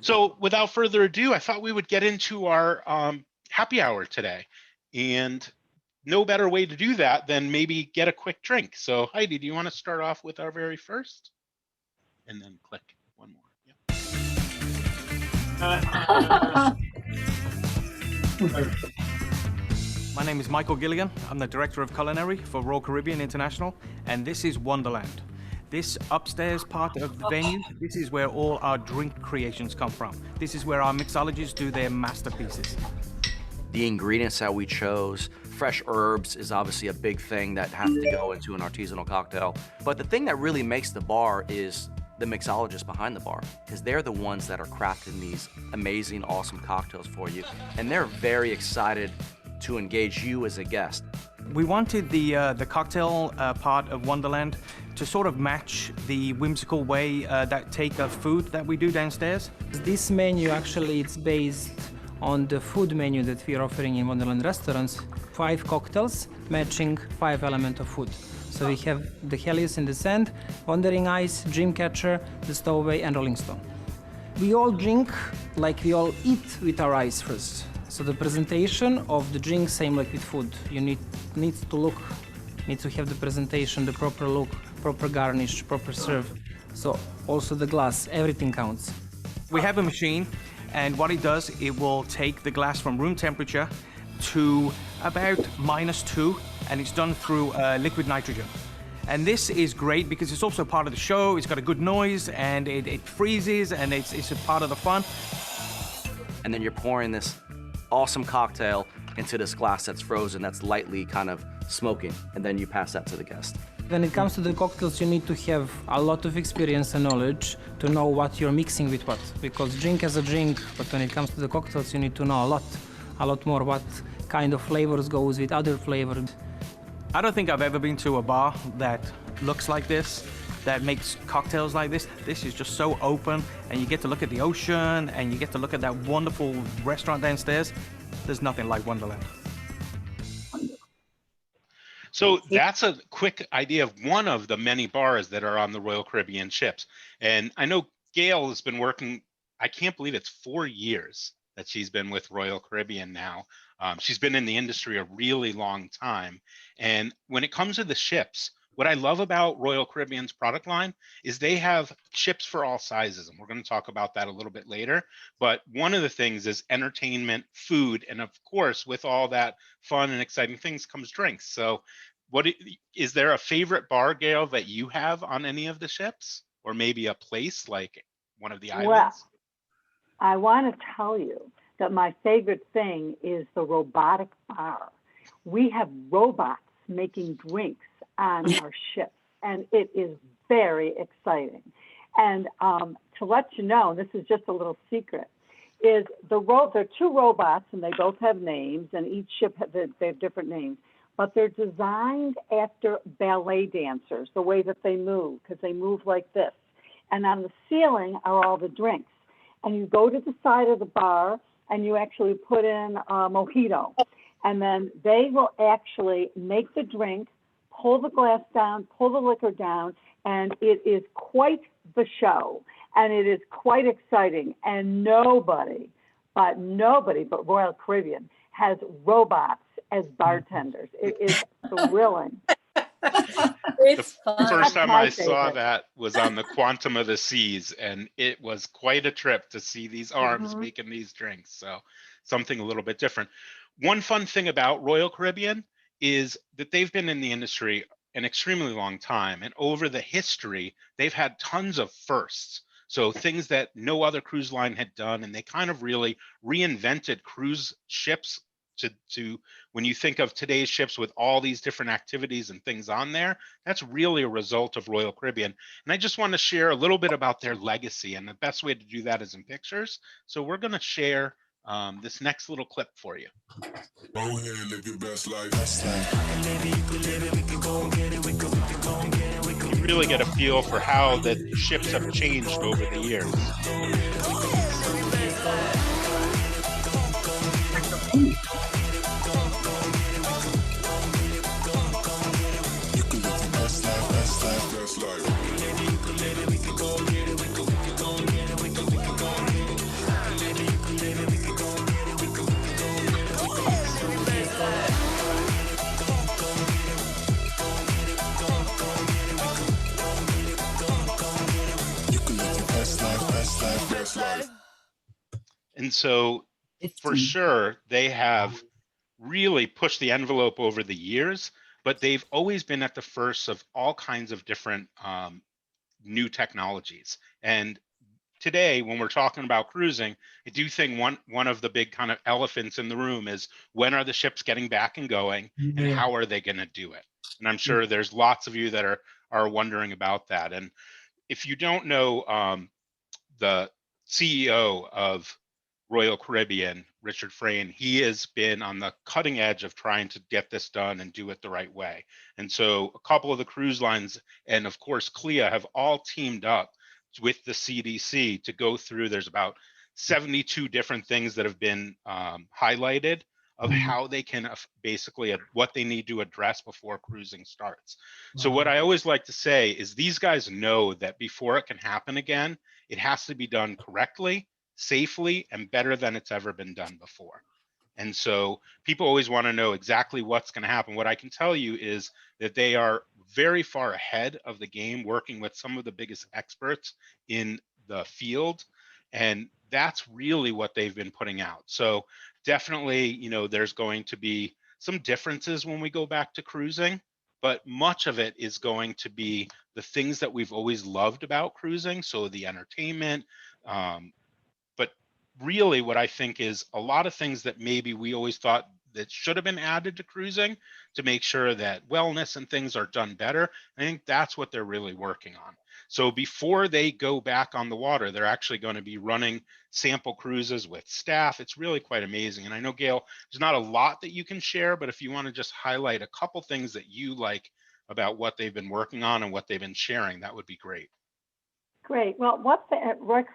So without further ado, I thought we would get into our happy hour today. And no better way to do that than maybe get a quick drink. So Heidi, do you want to start off with our very first? And then click one more. My name is Michael Gilligan. I'm the Director of Culinary for Royal Caribbean International, and this is Wonderland. This upstairs part of the venue, this is where all our drink creations come from. This is where our mixologists do their masterpieces. The ingredients that we chose, fresh herbs is obviously a big thing that has to go into an artisanal cocktail. But the thing that really makes the bar is the mixologists behind the bar, because they're the ones that are crafting these amazing, awesome cocktails for you. And they're very excited to engage you as a guest. We wanted the cocktail part of Wonderland to sort of match the whimsical way that take of food that we do downstairs. This menu actually it's based on the food menu that we are offering in Wonderland restaurants. 5 cocktails matching 5 elements of food. So we have the Helios in the sand, Wandering Eyes, Dreamcatcher, the Stowaway, and Rolling Stone. We all drink like we all eat with our eyes first. So the presentation of the drink, same like with food. You needs to have the presentation, the proper look, proper garnish, proper serve. So also the glass, everything counts. We have a machine, and what it does, it will take the glass from room temperature to about -2, and it's done through liquid nitrogen. And this is great because it's also part of the show. It's got a good noise, and it freezes, and it's a part of the fun. And then you're pouring this awesome cocktail into this glass that's frozen, that's lightly kind of smoking, and then you pass that to the guest. When it comes to the cocktails, you need to have a lot of experience and knowledge to know what you're mixing with what. Because drink is a drink, but when it comes to the cocktails, you need to know a lot more what kind of flavors goes with other flavors. I don't think I've ever been to a bar that looks like this, that makes cocktails like this. This is just so open, and you get to look at the ocean, and you get to look at that wonderful restaurant downstairs. There's nothing like Wonderland. So that's a quick idea of one of the many bars that are on the Royal Caribbean ships. And I know Gail has been working, I can't believe it's 4 years that she's been with Royal Caribbean now. She's been in the industry a really long time. And when it comes to the ships, what I love about Royal Caribbean's product line is they have ships for all sizes. And we're going to talk about that a little bit later. But one of the things is entertainment, food, and of course, with all that fun and exciting things comes drinks. So is there a favorite bar, Gail, that you have on any of the ships? Or maybe a place like one of the islands? Well, I want to tell you that my favorite thing is the robotic bar. We have robots making drinks on our ships, and it is very exciting. And to let you know, this is just a little secret, is there are 2 robots, and they both have names, and each ship they have different names, but they're designed after ballet dancers, the way that they move, because they move like this. And on the ceiling are all the drinks. And you go to the side of the bar, and you actually put in a mojito. And then they will actually make the drink, pull the glass down, pull the liquor down, and it is quite the show. And it is quite exciting. And nobody but Royal Caribbean has robots as bartenders. It is thrilling. The first time I saw that was on the Quantum of the Seas, and it was quite a trip to see these arms making these drinks. So something a little bit different. One fun thing about Royal Caribbean is that they've been in the industry an extremely long time, and over the history, they've had tons of firsts. So things that no other cruise line had done, and they kind of really reinvented cruise ships to when you think of today's ships with all these different activities and things on there, that's really a result of Royal Caribbean. And I just want to share a little bit about their legacy, and the best way to do that is in pictures. So we're going to share this next little clip for you. Go ahead and live your best life. You really get a feel for how the ships have changed over the years. And so for sure, they have really pushed the envelope over the years, but they've always been at the first of all kinds of different new technologies. And today, when we're talking about cruising, I do think one of the big kind of elephants in the room is, when are the ships getting back and going, and how are they going to do it? And I'm sure there's lots of you that are wondering about that. And if you don't know, the CEO of Royal Caribbean, Richard Frayne, he has been on the cutting edge of trying to get this done and do it the right way. And so a couple of the cruise lines, and of course CLIA, have all teamed up with the CDC to go through. There's about 72 different things that have been highlighted of how they can basically what they need to address before cruising starts. So what I always like to say is, these guys know that before it can happen again, it has to be done correctly, safely, and better than it's ever been done before. And so people always want to know exactly what's going to happen. What I can tell you is that they are very far ahead of the game, working with some of the biggest experts in the field. And that's really what they've been putting out. So definitely, you know, there's going to be some differences when we go back to cruising, but much of it is going to be the things that we've always loved about cruising. So the entertainment, but really what I think is a lot of things that maybe we always thought that should have been added to cruising to make sure that wellness and things are done better. I think that's what they're really working on. So before they go back on the water, they're actually going to be running sample cruises with staff. It's really quite amazing. And I know, Gail, there's not a lot that you can share, but if you want to just highlight a couple things that you like about what they've been working on and what they've been sharing, that would be great. Great. Well,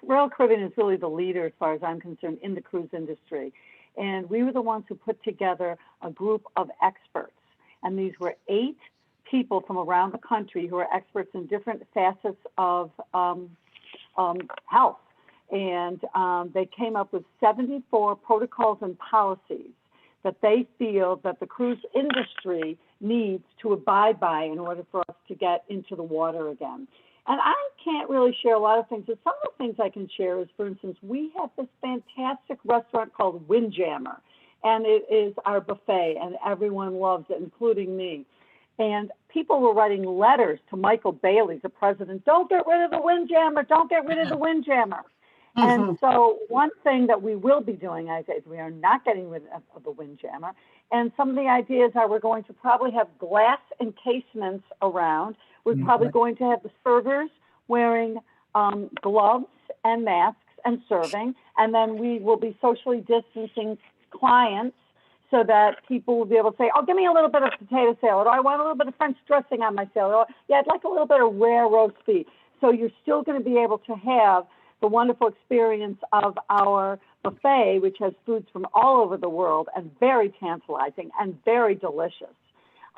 Royal Caribbean is really the leader, as far as I'm concerned, in the cruise industry. And we were the ones who put together a group of experts. And these were 8 people from around the country who are experts in different facets of health. And they came up with 74 protocols and policies that they feel that the cruise industry needs to abide by in order for us to get into the water again. And I can't really share a lot of things, but some of the things I can share is, for instance, we have this fantastic restaurant called Windjammer, and it is our buffet, and everyone loves it, including me. And people were writing letters to Michael Bailey, the president, don't get rid of the Windjammer, don't get rid of the Windjammer. And so one thing that we will be doing, I say, is we are not getting rid of the Windjammer. And some of the ideas are, we're going to probably have glass encasements around. We're probably going to have the servers wearing gloves and masks and serving. And then we will be socially distancing clients so that people will be able to say, oh, give me a little bit of potato salad. Or I want a little bit of French dressing on my salad. Or, yeah, I'd like a little bit of rare roast beef. So you're still going to be able to have the wonderful experience of our buffet, which has foods from all over the world and very tantalizing and very delicious.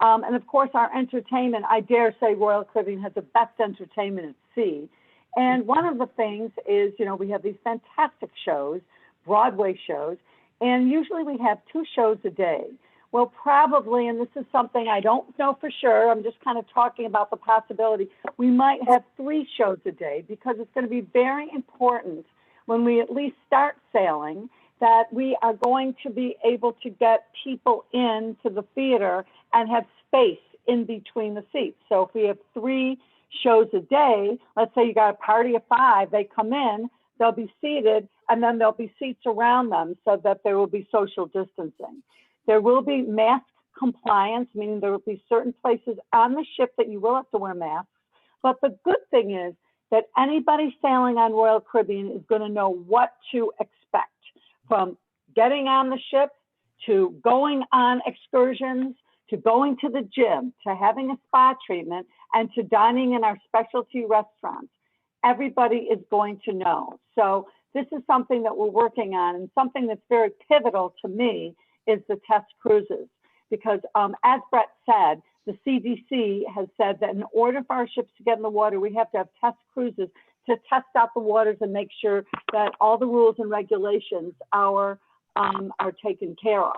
And of course, our entertainment, I dare say Royal Caribbean has the best entertainment at sea. And one of the things is, you know, we have these fantastic shows, Broadway shows, and usually we have 2 shows a day. Well, probably, and this is something I don't know for sure, I'm just kind of talking about the possibility, we might have 3 shows a day, because it's going to be very important when we at least start sailing that we are going to be able to get people into the theater and have space in between the seats. So if we have 3 shows a day, let's say you got a party of 5, they come in, they'll be seated, and then there'll be seats around them so that there will be social distancing. There will be mask compliance, meaning there will be certain places on the ship that you will have to wear masks. But the good thing is that anybody sailing on Royal Caribbean is going to know what to expect, from getting on the ship to going on excursions, to going to the gym, to having a spa treatment, and to dining in our specialty restaurants. Everybody is going to know. So this is something that we're working on, and something that's very pivotal to me is the test cruises. Because as Brett said, the CDC has said that in order for our ships to get in the water, we have to have test cruises to test out the waters and make sure that all the rules and regulations are taken care of.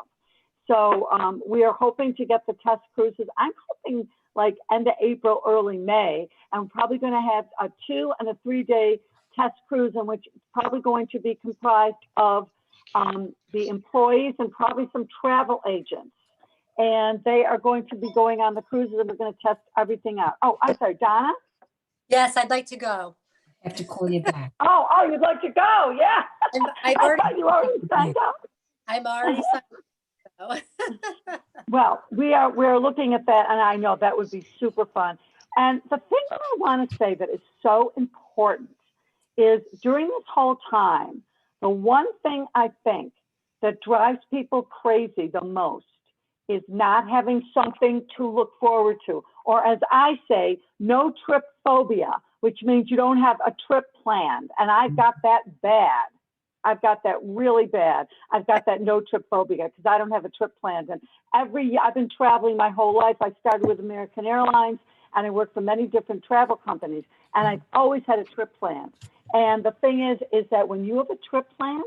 So we are hoping to get the test cruises. I'm hoping like end of April, early May. I'm probably going to have a 2- and 3-day test cruise, in which it's probably going to be comprised of the employees and probably some travel agents. And they are going to be going on the cruises, and we're going to test everything out. Oh, I'm sorry, Donna? Yes, I'd like to go. I have to call you back. Oh, you'd like to go, yeah. I've I already, thought you already signed up. I'm already signed up. Well, we're looking at that, and I know that would be super fun. And the thing that I want to say that is so important is during this whole time, the one thing I think that drives people crazy the most is not having something to look forward to, or as I say, no trip phobia, which means you don't have a trip planned. And I've got that bad. I've got that really bad. I've got that no trip phobia because I don't have a trip planned. And every year, I've been traveling my whole life. I started with American Airlines, and I worked for many different travel companies, and I've always had a trip planned. And the thing is that when you have a trip planned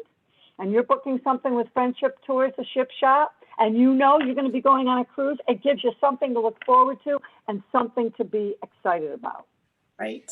and you're booking something with Friendship Tours, a ship shop, and you know you're going to be going on a cruise, it gives you something to look forward to and something to be excited about. Right.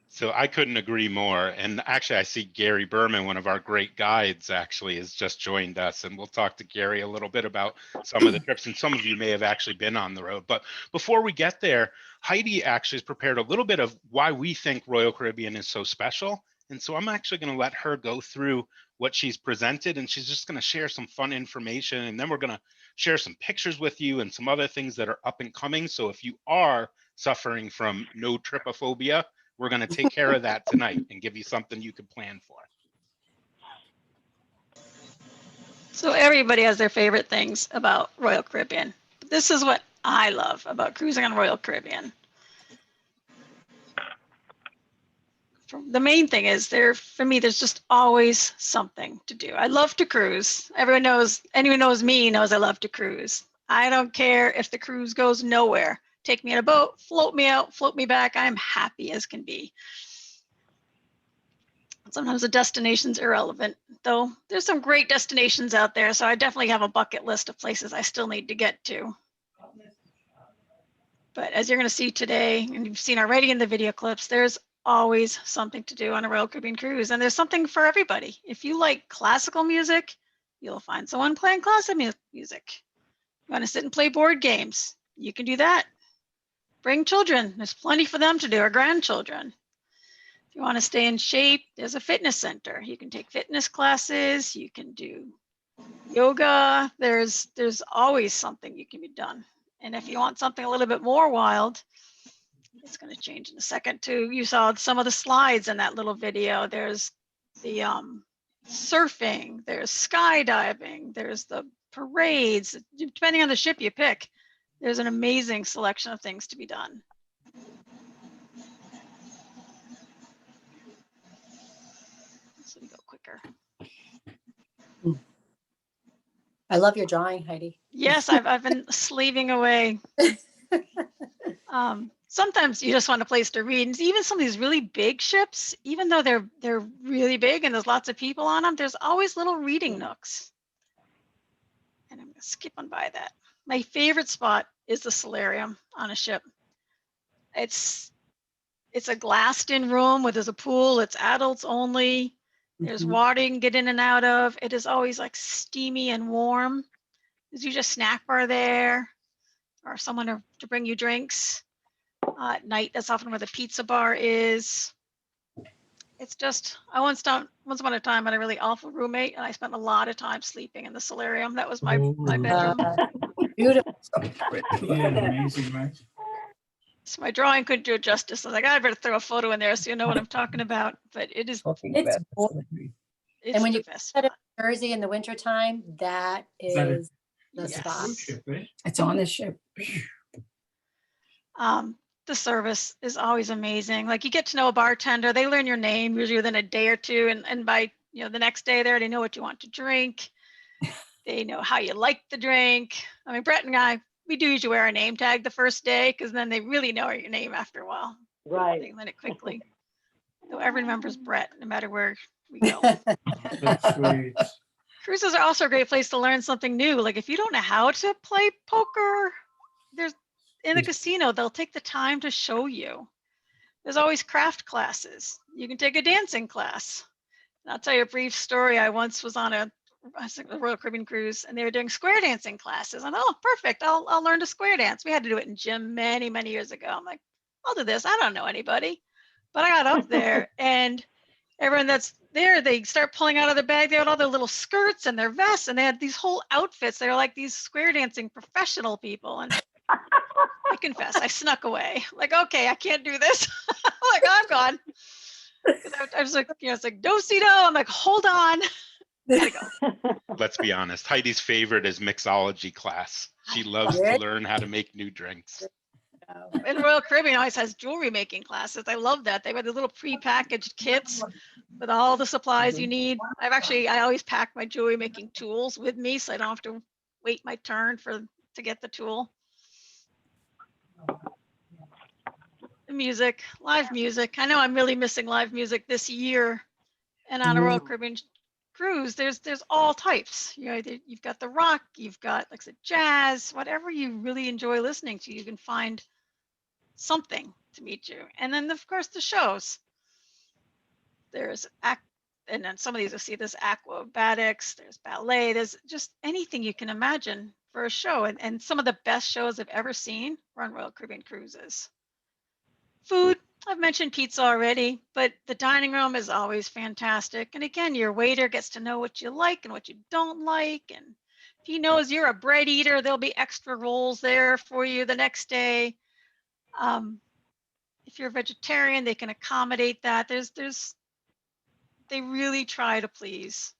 So I couldn't agree more. And actually, I see Gary Berman, one of our great guides, actually has just joined us. And we'll talk to Gary a little bit about some of the trips. And some of you may have actually been on the road. But before we get there, Heidi actually has prepared a little bit of why we think Royal Caribbean is so special. And so I'm actually going to let her go through what she's presented. And she's just going to share some fun information. And then we're going to share some pictures with you and some other things that are up and coming. So if you are suffering from no tripophobia, we're going to take care of that tonight and give you something you can plan for. So everybody has their favorite things about Royal Caribbean. This is what I love about cruising on Royal Caribbean. The main thing is for me, there's just always something to do. I love to cruise. Anyone knows me knows I love to cruise. I don't care if the cruise goes nowhere. Take me in a boat, float me out, float me back. I'm happy as can be. Sometimes the destination's irrelevant, though there's some great destinations out there. So I definitely have a bucket list of places I still need to get to. But as you're going to see today, and you've seen already in the video clips, there's always something to do on a Royal Caribbean cruise. And there's something for everybody. If you like classical music, you'll find someone playing classical music. You want to sit and play board games, you can do that. Bring children. There's plenty for them to do, or grandchildren. If you want to stay in shape, there's a fitness center. You can take fitness classes. You can do yoga. There's always something you can be done. And if you want something a little bit more wild, it's going to change in a second too. You saw some of the slides in that little video. There's the surfing. There's skydiving. There's the parades. Depending on the ship you pick, there's an amazing selection of things to be done. So we go quicker. I love your drawing, Heidi. Yes, I've been slaving away. Sometimes you just want a place to read. And even some of these really big ships, even though they're really big and there's lots of people on them, there's always little reading nooks. And I'm going to skip on by that. My favorite spot is the solarium on a ship. It's a glassed-in room where there's a pool. It's adults only. There's water you can get in and out of. It is always like steamy and warm. There's usually a snack bar there, or someone to bring you drinks. At night, that's often where the pizza bar is. It's just, once upon a time, I had a really awful roommate, and I spent a lot of time sleeping in the solarium. That was my bedroom. Beautiful. Yeah, amazing, right? So my drawing couldn't do it justice. I was like, I better throw a photo in there so you know what I'm talking about. But it is, It's it's and when the you best set spot. up Jersey in the wintertime, that is the Yes. spot. It's on the ship. The service is always amazing. Like you get to know a bartender, they learn your name usually within a day or two, and by the next day there, they know what you want to drink. They know how you like the drink. I mean, Brett and I, we do usually wear a name tag the first day because then they really know your name after a while. Right. They learn it quickly. So everyone remembers Brett no matter where we go. That's sweet. Cruises are also a great place to learn something new. Like if you don't know how to play poker, in the casino, they'll take the time to show you. There's always craft classes. You can take a dancing class. And I'll tell you a brief story. I once was on a the Royal Caribbean cruise, and they were doing square dancing classes. And oh, perfect! I'll learn to square dance. We had to do it in gym many years ago. I'm like, I'll do this. I don't know anybody, but I got up there, and everyone that's there, they start pulling out of their bag. They had all their little skirts and their vests, and they had these whole outfits. They were like these square dancing professional people. And I confess, I snuck away. Like, okay, I can't do this. Like, I'm gone. I was like, it's like do-si-do. I'm like, hold on. Gotta go. Let's be honest. Heidi's favorite is mixology class. She loves to learn how to make new drinks. And Royal Caribbean always has jewelry making classes. I love that. They have the little pre-packaged kits with all the supplies you need. I always pack my jewelry making tools with me, so I don't have to wait my turn to get the tool. The music, live music. I know I'm really missing live music this year. And on a Royal Caribbean cruise, there's all types. You've got the rock, you've got like I said, jazz, whatever you really enjoy listening to, you can find something to meet you. And then of course the shows. There's and then some of these you'll see this acrobatics, there's ballet, there's just anything you can imagine for a show. And some of the best shows I've ever seen were on Royal Caribbean cruises. Food, I've mentioned pizza already, but the dining room is always fantastic. And again, your waiter gets to know what you like and what you don't like. And if he knows you're a bread eater, there'll be extra rolls there for you the next day. If you're a vegetarian, they can accommodate that. They really try to please.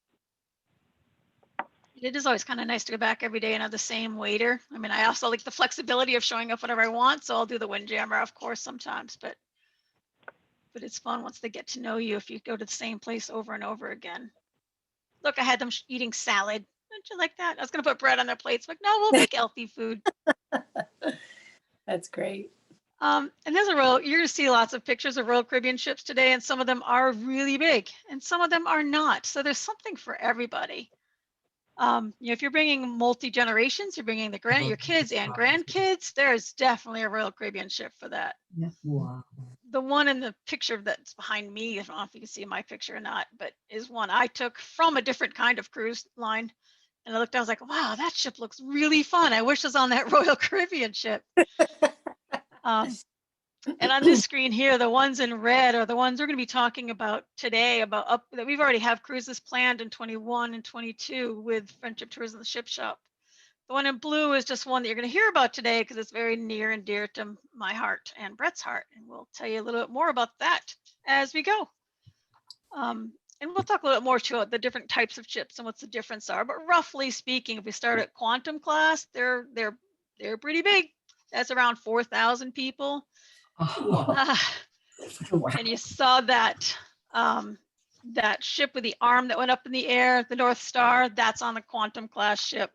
It is always kind of nice to go back every day and have the same waiter. I mean, I also like the flexibility of showing up whenever I want, so I'll do the Windjammer, of course, sometimes, but it's fun once they get to know you if you go to the same place over and over again. Look, I had them eating salad. Don't you like that? I was going to put bread on their plates, but no, we'll make healthy food. That's great. And there's you're going to see lots of pictures of Royal Caribbean ships today, and some of them are really big, and some of them are not. So there's something for everybody. If you're bringing multi-generations, you're bringing your kids and grandkids, there's definitely a Royal Caribbean ship for that. Wow. The one in the picture that's behind me, I don't know if you can see my picture or not, but is one I took from a different kind of cruise line. And I looked, I was like, wow, that ship looks really fun. I wish I was on that Royal Caribbean ship. And on this screen here, the ones in red are the ones we're going to be talking about today, that we've already have cruises planned in 21 and 22 with Friendship Tours and the Ship Shop. The one in blue is just one that you're going to hear about today because it's very near and dear to my heart and Brett's heart. And we'll tell you a little bit more about that as we go. And we'll talk a little bit more about the different types of ships and what the difference are. But roughly speaking, if we start at Quantum class, they're pretty big. That's around 4,000 people. Wow. And you saw that that ship with the arm that went up in the air, the North Star, that's on the Quantum class ship.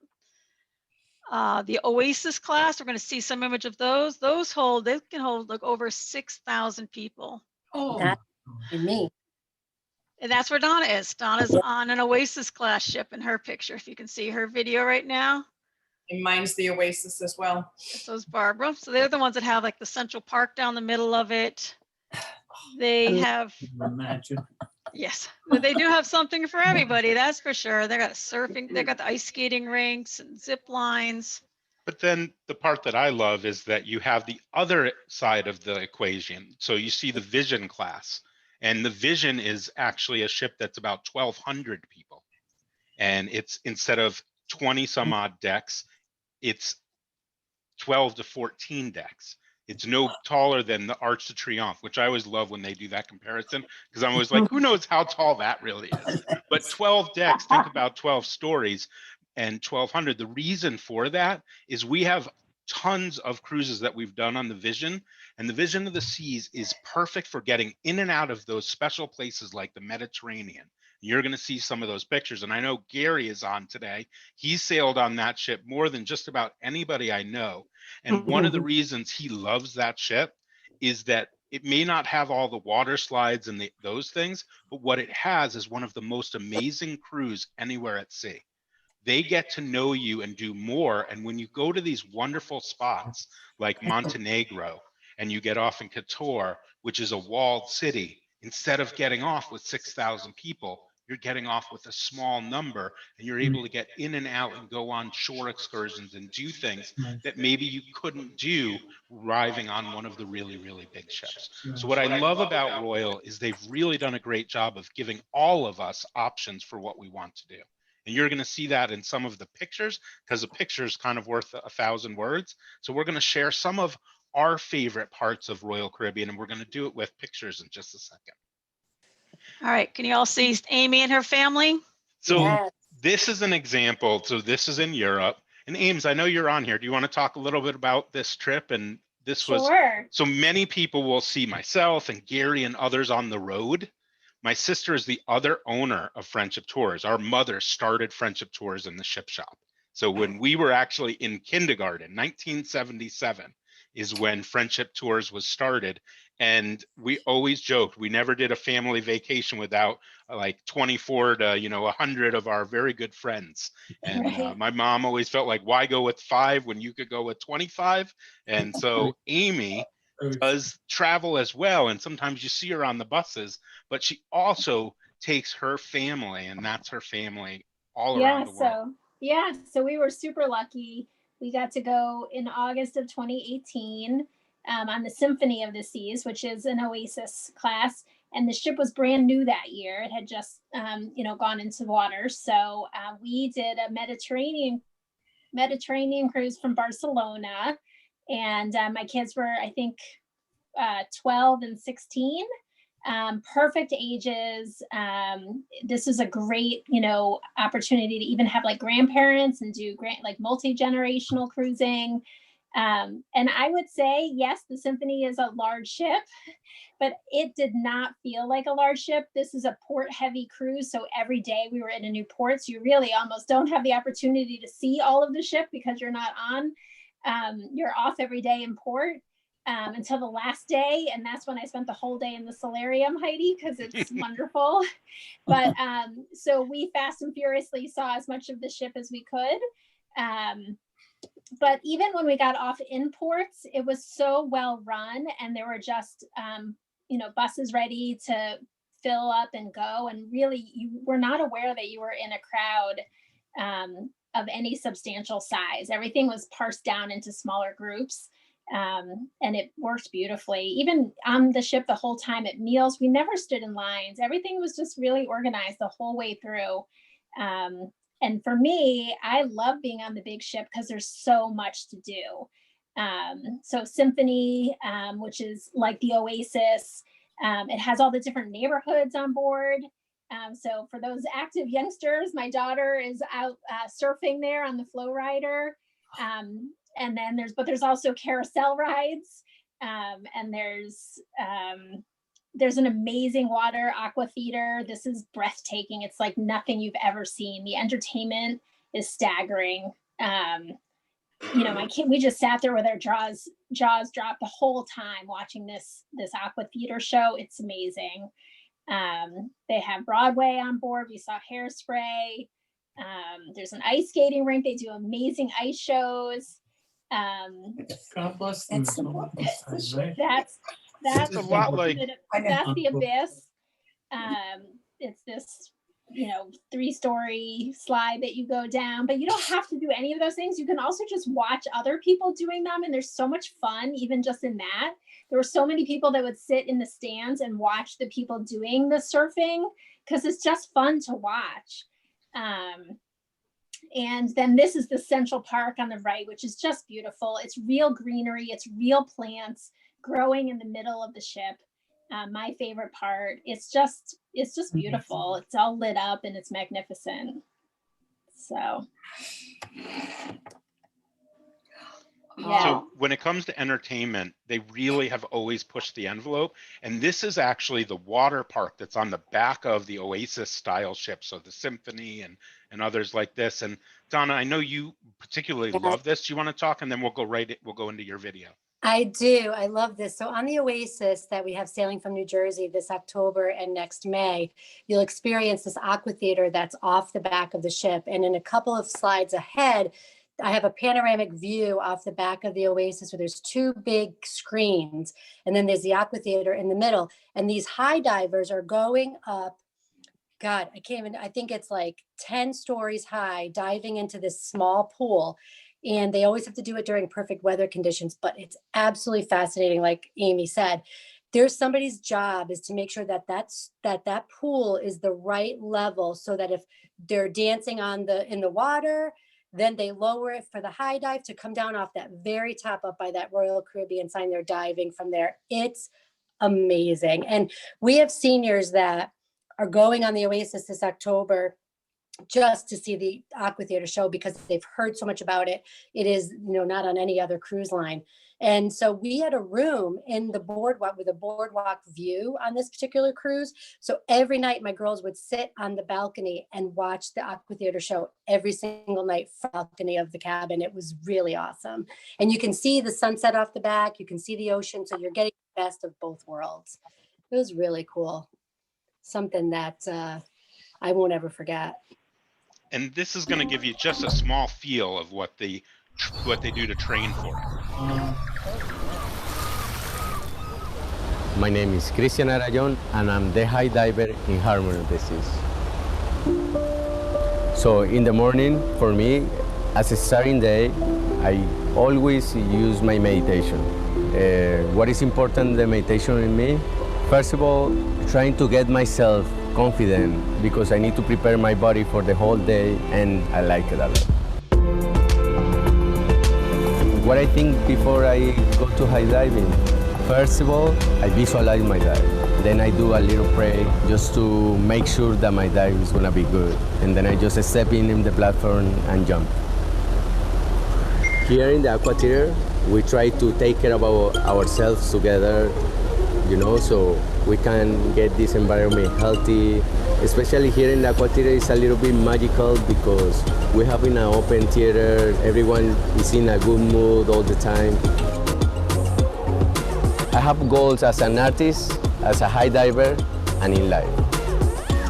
The Oasis class, we're going to see some image of those. They can hold like over 6,000 people. Oh, That's me. And that's where Donna is. Donna's on an Oasis class ship in her picture. If you can see her video right now. And mine's the Oasis as well. So is Barbara. So they're the ones that have like the Central Park down the middle of it. They have, Imagine. yes, but they do have something for everybody. That's for sure. They got surfing, they got the ice skating rinks and zip lines. But then the part that I love is that you have the other side of the equation. So you see the Vision class, and the Vision is actually a ship that's about 1,200 people. And it's instead of 20 some odd decks, it's 12 to 14 decks. It's no taller than the Arc de Triomphe, which I always love when they do that comparison, because I'm always like, who knows how tall that really is? But 12 decks, think about 12 stories and 1,200. The reason for that is we have tons of cruises that we've done on the Vision, and the Vision of the Seas is perfect for getting in and out of those special places like the Mediterranean. You're going to see some of those pictures. And I know Gary is on today. He sailed on that ship more than just about anybody I know. And one of the reasons he loves that ship is that it may not have all the water slides and those things, but what it has is one of the most amazing crews anywhere at sea. They get to know you and do more. And when you go to these wonderful spots like Montenegro, and you get off in Kotor, which is a walled city, instead of getting off with 6,000 people, you're getting off with a small number, and you're able to get in and out and go on shore excursions and do things that maybe you couldn't do arriving on one of the really, really big ships. So what I love about Royal is they've really done a great job of giving all of us options for what we want to do. And you're going to see that in some of the pictures, because a picture is kind of worth 1,000 words. So we're going to share some of our favorite parts of Royal Caribbean, and we're going to do it with pictures in just a second. All right, can you all see Amy and her family? So Yes. this is an example. So this is in Europe. And Ames, I know you're on here. Do you want to talk a little bit about this trip? And this was, so many people will see myself and Gary and others on the road. My sister is the other owner of Friendship Tours. Our mother started Friendship Tours in the ship shop. So when we were actually in kindergarten, 1977 is when Friendship Tours was started. And we always joked, we never did a family vacation without like 24 to 100 of our very good friends. And my mom always felt like, why go with 5 when you could go with 25? And so Amy does travel as well, and sometimes you see her on the buses, but she also takes her family, and that's her family all around the world. So we were super lucky. We got to go in August of 2018 on the Symphony of the Seas, which is an Oasis class, and the ship was brand new that year. It had just gone into water. So we did a Mediterranean cruise from Barcelona, and my kids were, I think, 12 and 16. Perfect ages. This is a great, opportunity to even have like grandparents and do multi-generational cruising. And I would say, yes, the Symphony is a large ship, but it did not feel like a large ship. This is a port heavy cruise. So every day we were in a new port. So you really almost don't have the opportunity to see all of the ship because you're not on. You're off every day in port. Until the last day, and that's when I spent the whole day in the solarium, Heidi, because it's wonderful. But so we fast and furiously saw as much of the ship as we could. But even when we got off in ports, it was so well run, and there were just buses ready to fill up and go. And really, you were not aware that you were in a crowd of any substantial size. Everything was parsed down into smaller groups. And it worked beautifully. Even on the ship the whole time at meals, we never stood in lines. Everything was just really organized the whole way through. And for me, I love being on the big ship because there's so much to do. So Symphony, which is like the Oasis, it has all the different neighborhoods on board. So for those active youngsters, my daughter is out surfing there on the flow rider. And then there's also carousel rides, and there's an amazing water aqua theater. This is breathtaking. It's like nothing you've ever seen. The entertainment is staggering. My kid, we just sat there with our jaws dropped the whole time watching this aqua theater show. It's amazing. They have Broadway on board. We saw Hairspray. There's an ice skating rink. They do amazing ice shows. God bless them. That's a lot like that's the Abyss. It's this 3-story slide that you go down, but you don't have to do any of those things. You can also just watch other people doing them, and there's so much fun even just in that. There were so many people that would sit in the stands and watch the people doing the surfing because it's just fun to watch. And then this is the Central Park on the right, which is just beautiful. It's real greenery. It's real plants growing in the middle of the ship. My favorite part. It's just beautiful. It's all lit up and it's magnificent. So. Yeah. So when it comes to entertainment, they really have always pushed the envelope. And this is actually the water park that's on the back of the Oasis style ship. So the Symphony and others like this. And Donna, I know you particularly love this. Do you want to talk? And then we'll go into your video. I do. I love this. So on the Oasis that we have sailing from New Jersey this October and next May, you'll experience this aqua theater that's off the back of the ship. And in a couple of slides ahead, I have a panoramic view off the back of the Oasis where there's 2 big screens, and then there's the aqua theater in the middle. And these high divers are going up God, I can't even, I think it's like 10 stories high, diving into this small pool. And they always have to do it during perfect weather conditions, but it's absolutely fascinating. Like Amy said, there's somebody's job is to make sure that that pool is the right level so that if they're dancing in the water, then they lower it for the high dive to come down off that very top up by that Royal Caribbean sign. They're diving from there. It's amazing. And we have seniors that are going on the Oasis this October just to see the Aqua Theater show because they've heard so much about it. It is, not on any other cruise line. And so we had a room in the boardwalk with a boardwalk view on this particular cruise. So every night my girls would sit on the balcony and watch the Aqua Theater show every single night from the balcony of the cabin. It was really awesome. And you can see the sunset off the back. You can see the ocean. So you're getting the best of both worlds. It was really cool. Something that I won't ever forget. And this is going to give you just a small feel of what they do to train for it. My name is Christian Arayon, and I'm the high diver in Harmony of the Seas. So in the morning, for me, as a starting day, I always use my meditation. What is important, the meditation in me? First of all, trying to get myself confident because I need to prepare my body for the whole day, and I like it a lot. What I think before I go to high diving, first of all, I visualize my dive. Then I do a little pray just to make sure that my dive is gonna be good. And then I just step in the platform and jump. Here in the Aqua Theater, we try to take care of ourselves together, so we can get this environment healthy. Especially here in the Aqua Theater, it's a little bit magical because we have in an open theater, everyone is in a good mood all the time. I have goals as an artist, as a high diver, and in life.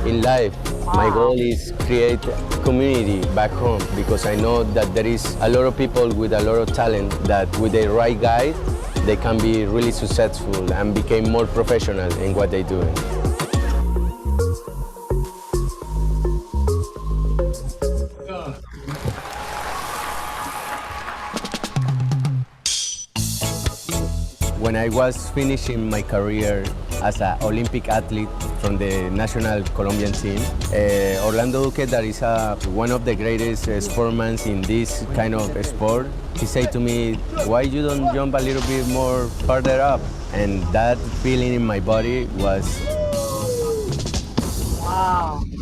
In life, my goal is create community back home because I know that there is a lot of people with a lot of talent that with the right guide, they can be really successful and become more professional in what they're doing. When I was finishing my career as an Olympic athlete from the national Colombian team, Orlando Duque, that is one of the greatest sportsmen in this kind of sport, he said to me, why you don't jump a little bit more further up? And that feeling in my body was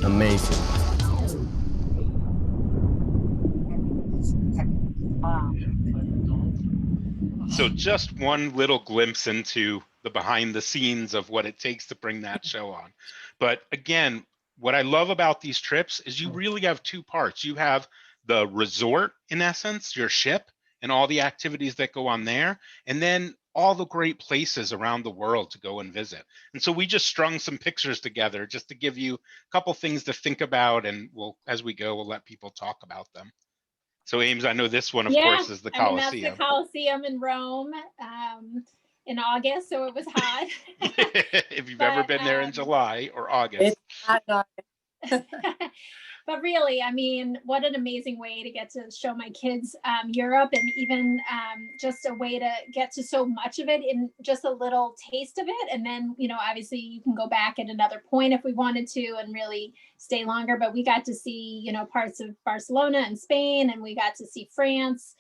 amazing. So just one little glimpse into the behind the scenes of what it takes to bring that show on. But again, what I love about these trips is you really have two parts. You have the resort, in essence, your ship, and all the activities that go on there, and then all the great places around the world to go and visit. And so we just strung some pictures together just to give you a couple things to think about, and as we go, we'll let people talk about them. So Ames, I know this one, of course, is the Colosseum. That's the Colosseum in Rome in August, so it was hot. If you've ever been there in July or August. It's hot. But really, I mean, what an amazing way to get to show my kids Europe, and even just a way to get to so much of it in just a little taste of it. And then, obviously you can go back at another point if we wanted to and really stay longer. But we got to see, parts of Barcelona and Spain, and we got to see France.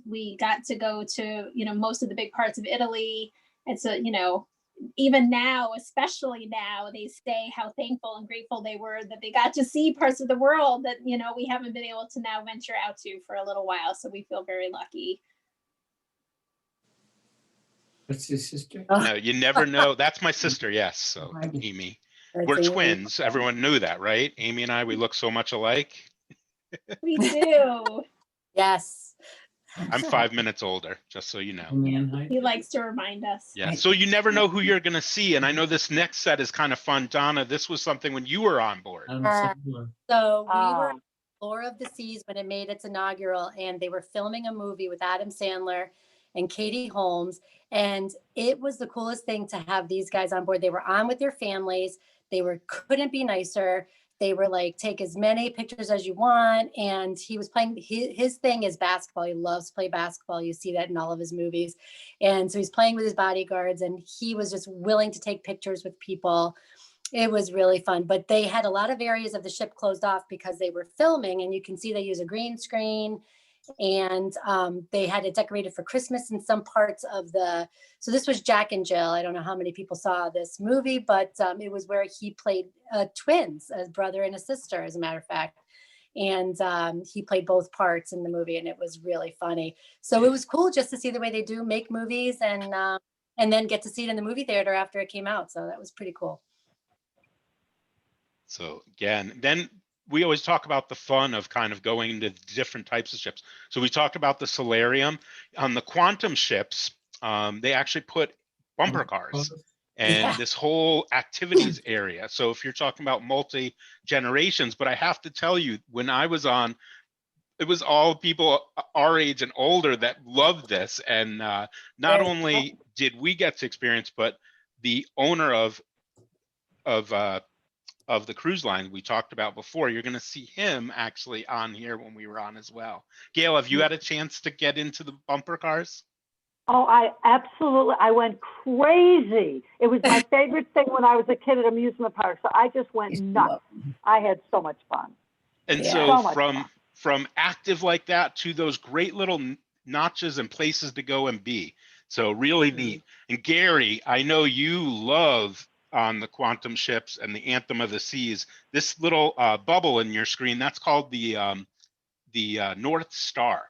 We got to go to, most of the big parts of Italy. And so, even now, especially now, they say how thankful and grateful they were that they got to see parts of the world that, we haven't been able to now venture out to for a little while. So we feel very lucky. What's his sister? No, you never know. That's my sister, yes. So Amy. We're twins. Everyone knew that, right? Amy and I, we look so much alike. We do. Yes. I'm 5 minutes older, just so you know. He likes to remind us. Yeah, so you never know who you're going to see. And I know this next set is kind of fun. Donna, this was something when you were on board. So we were on the Floor of the Seas when it made its inaugural, and they were filming a movie with Adam Sandler and Katie Holmes. And it was the coolest thing to have these guys on board. They were on with their families. They couldn't be nicer. They were like, take as many pictures as you want. And he was playing, his thing is basketball. He loves to play basketball. You see that in all of his movies. And so he's playing with his bodyguards, and he was just willing to take pictures with people. It was really fun, but they had a lot of areas of the ship closed off because they were filming, and you can see they use a green screen, and they had it decorated for Christmas in some parts of so this was Jack and Jill. I don't know how many people saw this movie, but it was where he played twins, a brother and a sister, as a matter of fact. And he played both parts in the movie, and it was really funny. So it was cool just to see the way they do make movies, and then get to see it in the movie theater after it came out. So that was pretty cool. So again, then we always talk about the fun of kind of going into different types of ships. So we talked about the solarium. On the quantum ships, they actually put bumper cars and this whole activities area. So if you're talking about multi-generations, but I have to tell you, when I was on, it was all people our age and older that loved this. And not only did we get to experience, but the owner of the cruise line we talked about before, you're going to see him actually on here when we were on as well. Gail, have you had a chance to get into the bumper cars? Oh, I went crazy. It was my favorite thing when I was a kid at amusement parks. So I just went nuts. I had so much fun. And so from active like that to those great little notches and places to go and be. So really neat. And Gary, I know you love on the quantum ships and the Anthem of the Seas, this little bubble in your screen, that's called the North Star.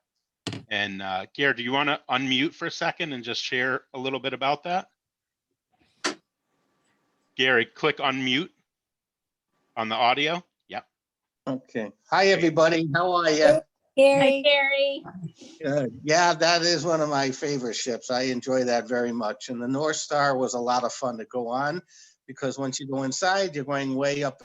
And Gary, do you want to unmute for a second and just share a little bit about that? Gary, click unmute on the audio. Yep. Okay. Hi, everybody. How are you? Hi, Gary. Good. Yeah, that is one of my favorite ships. I enjoy that very much. And the North Star was a lot of fun to go on, because once you go inside, you're going way up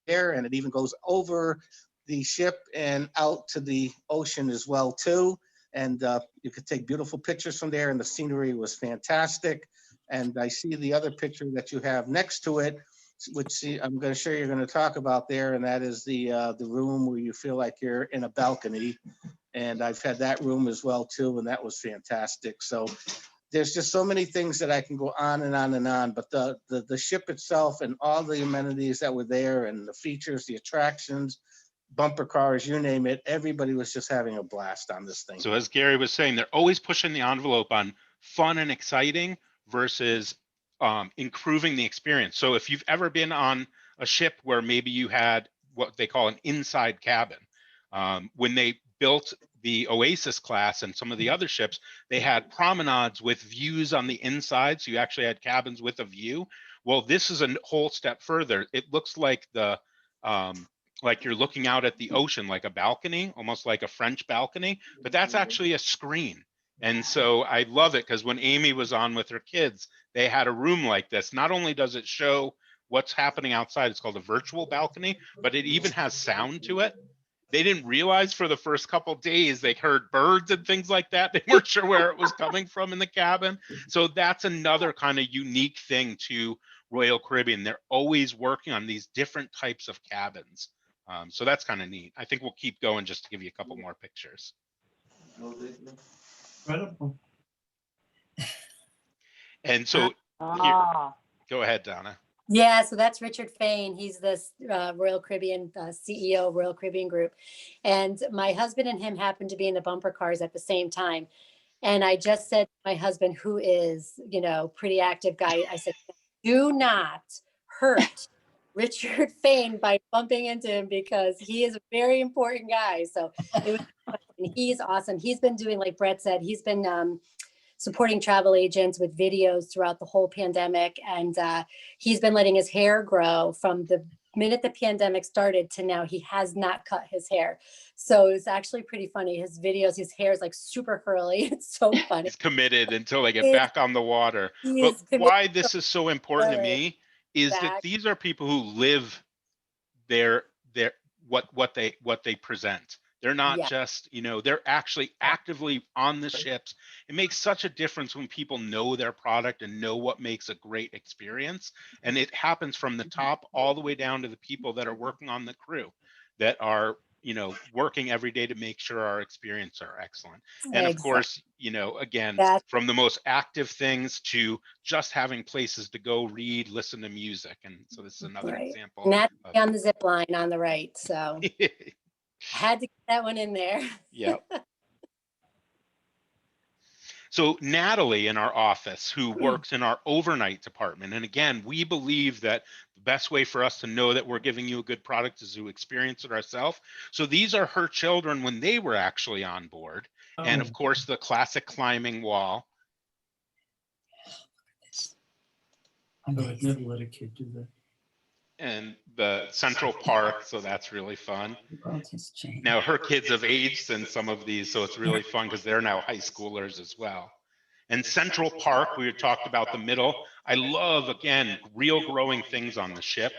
there, and it even goes over the ship and out to the ocean as well too. And you could take beautiful pictures from there, and the scenery was fantastic. And I see the other picture that you have next to it, which I'm going to show you're going to talk about there, and that is the room where you feel like you're in a balcony. And I've had that room as well too, and that was fantastic. So there's just so many things that I can go on and on and on, but the ship itself and all the amenities that were there, and the features, the attractions, bumper cars, you name it, everybody was just having a blast on this thing. So as Gary was saying, they're always pushing the envelope on fun and exciting versus improving the experience. So if you've ever been on a ship where maybe you had what they call an inside cabin, when they built the Oasis class and some of the other ships, they had promenades with views on the inside. So you actually had cabins with a view. Well, this is a whole step further. It looks like like you're looking out at the ocean, like a balcony, almost like a French balcony, but that's actually a screen. And so I love it, because when Amy was on with her kids, they had a room like this. Not only does it show what's happening outside, it's called a virtual balcony, but it even has sound to it. They didn't realize for the first couple of days they heard birds and things like that. They weren't sure where it was coming from in the cabin. So that's another kind of unique thing to Royal Caribbean. They're always working on these different types of cabins. So that's kind of neat. I think we'll keep going just to give you a couple more pictures. Incredible. And so go ahead, Donna. Yeah, so that's Richard Fain. He's the Royal Caribbean CEO of Royal Caribbean Group. And my husband and him happened to be in the bumper cars at the same time. And I just said to my husband, who is, pretty active guy, I said, do not hurt Richard Fain by bumping into him, because he is a very important guy. So it was, he's awesome. He's been doing, like Brett said, he's been supporting travel agents with videos throughout the whole pandemic. And he's been letting his hair grow from the minute the pandemic started to now. He has not cut his hair. So it's actually pretty funny. His videos, his hair is like super curly. It's so funny. He's committed until they get back on the water. But why this is so important to me is that these are people who live what they present. They're not Yeah. just, they're actually actively on the ships. It makes such a difference when people know their product and know what makes a great experience. And it happens from the top all the way down to the people that are working on the crew that are, working every day to make sure our experience are excellent. And of course, again, from the most active things to just having places to go read, listen to music. And so this is another example. And that's on the zip line on the right. So had to get that one in there. Yeah. So Natalie in our office, who works in our overnight department, and again, we believe that the best way for us to know that we're giving you a good product is to experience it ourselves. So these are her children when they were actually on board. And of course, the classic climbing wall. I would never let a kid do that. And the Central Park, so that's really fun. Now her kids have aged in some of these, so it's really fun because they're now high schoolers as well. And Central Park, we had talked about the middle. I love, again, real growing things on the ship.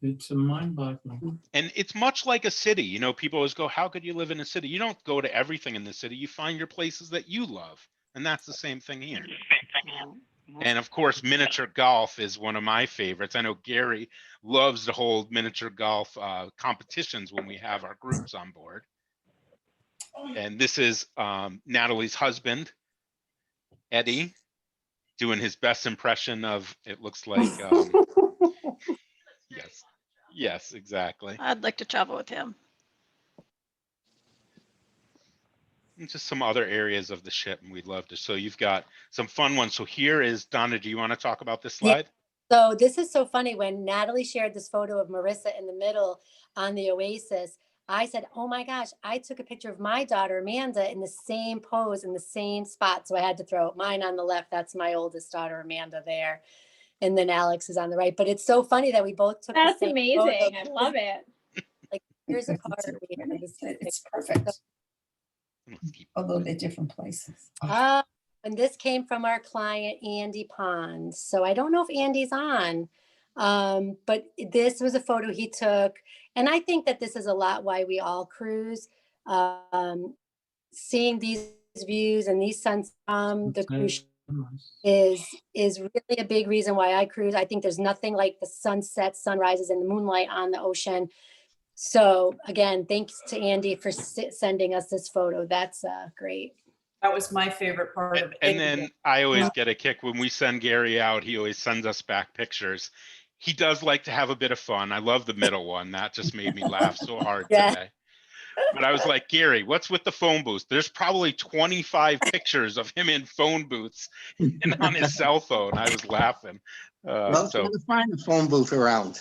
It's a mind-boggling. And it's much like a city. People always go, how could you live in a city? You don't go to everything in the city. You find your places that you love. And that's the same thing here. And of course, miniature golf is one of my favorites. I know Gary loves to hold miniature golf competitions when we have our groups on board. And this is Natalie's husband, Eddie, doing his best impression of, it looks like, yes, exactly. I'd like to travel with him. And just some other areas of the ship, and we'd love to. So you've got some fun ones. So here is Donna. Do you want to talk about this slide? Yeah. So this is so funny. When Natalie shared this photo of Marissa in the middle on the Oasis, I said, oh my gosh, I took a picture of my daughter, Amanda, in the same pose, in the same spot. So I had to throw mine on the left. That's my oldest daughter, Amanda, there. And then Alex is on the right. But it's so funny that we both took That's the same amazing. photo. I love it. Like, here's a card. It's perfect. Although they're different places. And this came from our client, Andy Pond. So I don't know if Andy's on, but this was a photo he took. And I think that this is a lot why we all cruise. Seeing these views and these suns from the cruise is really a big reason why I cruise. I think there's nothing like the sunsets, sunrises, and the moonlight on the ocean. So again, thanks to Andy for sending us this photo. That's great. That was my favorite part of it. And then I always get a kick when we send Gary out. He always sends us back pictures. He does like to have a bit of fun. I love the middle one. That just made me laugh so hard today. But I was like, Gary, what's with the phone booths? There's probably 25 pictures of him in phone booths and on his cell phone. I was laughing. Well, so to find a phone booth around.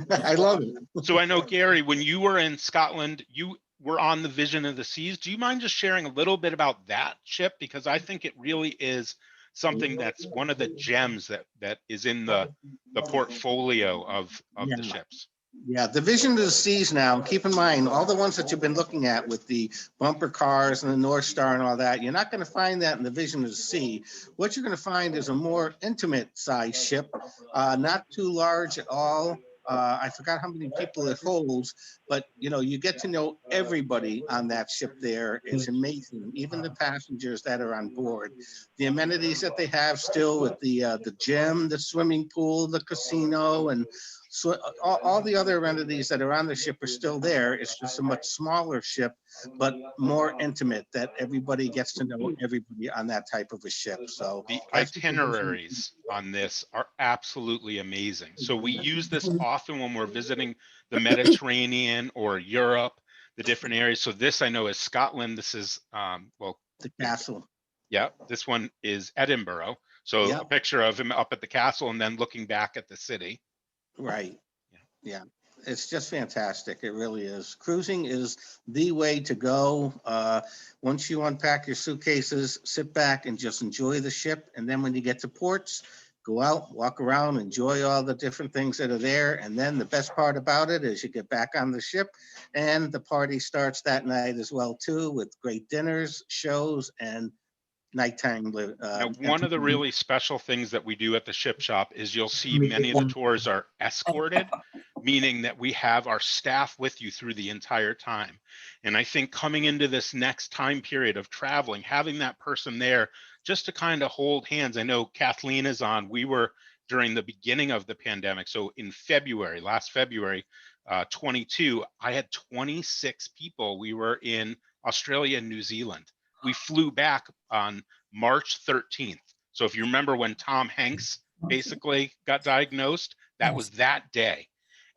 I love it. So I know, Gary, when you were in Scotland, you were on the Vision of the Seas. Do you mind just sharing a little bit about that ship? Because I think it really is something that's one of the gems that is in the portfolio of the ships. Yeah, the Vision of the Seas now, keep in mind, all the ones that you've been looking at with the bumper cars and the North Star and all that, you're not going to find that in the Vision of the Sea. What you're going to find is a more intimate size ship, not too large at all. I forgot how many people it holds, but you get to know everybody on that ship there. It's amazing, even the passengers that are on board. The amenities that they have still with the gym, the swimming pool, the casino, and so all the other amenities that are on the ship are still there. It's just a much smaller ship, but more intimate, that everybody gets to know everybody on that type of a ship. So the itineraries on this are absolutely amazing. So we use this often when we're visiting the Mediterranean or Europe, the different areas. So this I know is Scotland. This is the castle. Yeah, this one is Edinburgh. So a picture of him up at the castle and then looking back at the city. Right. Yeah. It's just fantastic. It really is. Cruising is the way to go. Once you unpack your suitcases, sit back and just enjoy the ship. And then when you get to ports, go out, walk around, enjoy all the different things that are there. And then the best part about it is you get back on the ship and the party starts that night as well, too, with great dinners, shows, and nighttime. Now, one of the really special things that we do at the ship shop is you'll see many of the tours are escorted, meaning that we have our staff with you through the entire time. And I think coming into this next time period of traveling, having that person there just to kind of hold hands. I know Kathleen is on. We were during the beginning of the pandemic. So in February, last February, 22, I had 26 people. We were in Australia and New Zealand. We flew back on March 13th. So if you remember when Tom Hanks basically got diagnosed, that was that day.